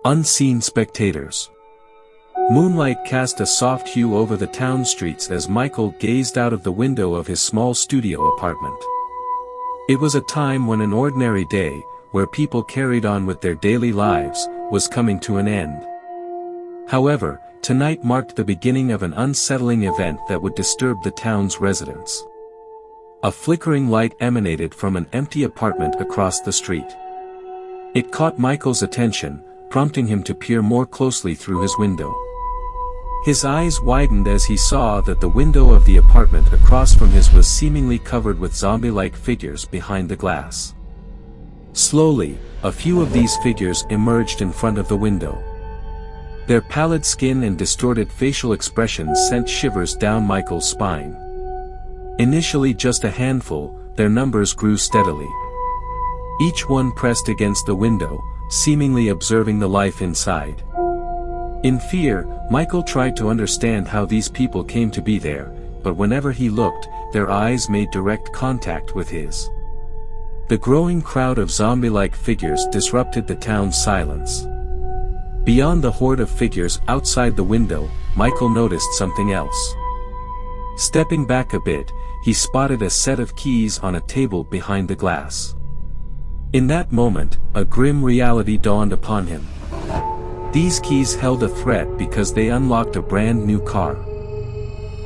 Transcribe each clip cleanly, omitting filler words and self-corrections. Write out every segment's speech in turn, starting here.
Unseen spectators. Moonlight cast a soft hue over the town streets as Michael gazed out of the window of his small studio apartment. It was a time when an ordinary day, where people carried on with their daily lives, was coming to an end. However, tonight marked the beginning of an unsettling event that would disturb the town's residents. A flickering light emanated from an empty apartment across the street. It caught Michael's attention, prompting him to peer more closely through his window. His eyes widened as he saw that the window of the apartment across from his was seemingly covered with zombie-like figures behind the glass. Slowly, a few of these figures emerged in front of the window. Their pallid skin and distorted facial expressions sent shivers down Michael's spine. Initially just a handful, their numbers grew steadily. Each one pressed against the window, seemingly observing the life inside. In fear, Michael tried to understand how these people came to be there, but whenever he looked, their eyes made direct contact with his. The growing crowd of zombie-like figures disrupted the town's silence. Beyond the horde of figures outside the window, Michael noticed something else. Stepping back a bit, he spotted a set of keys on a table behind the glass. In that moment, a grim reality dawned upon him. These keys held a threat because they unlocked a brand new car.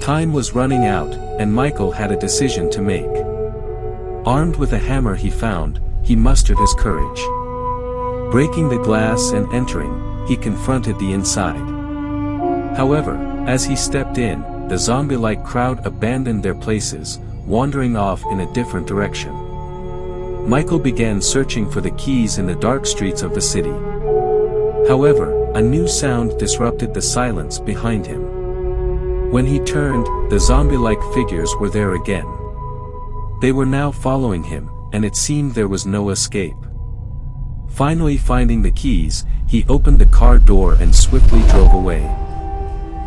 Time was running out, and Michael had a decision to make. Armed with a hammer he found, he mustered his courage. Breaking the glass and entering, he confronted the inside. However, as he stepped in, the zombie-like crowd abandoned their places, wandering off in a different direction. Michael began searching for the keys in the dark streets of the city. However, a new sound disrupted the silence behind him. When he turned, the zombie-like figures were there again. They were now following him, and it seemed there was no escape. Finally finding the keys, he opened the car door and swiftly drove away.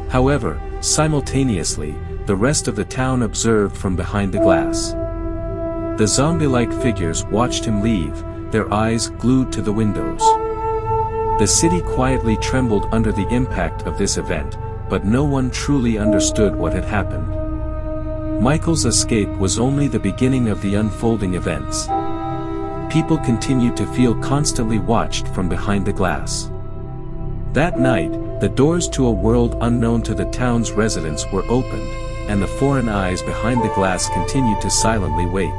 However, simultaneously, the rest of the town observed from behind the glass. The zombie-like figures watched him leave, their eyes glued to the windows. The city quietly trembled under the impact of this event, but no one truly understood what had happened. Michael's escape was only the beginning of the unfolding events. People continued to feel constantly watched from behind the glass. That night, the doors to a world unknown to the town's residents were opened, and the foreign eyes behind the glass continued to silently wait.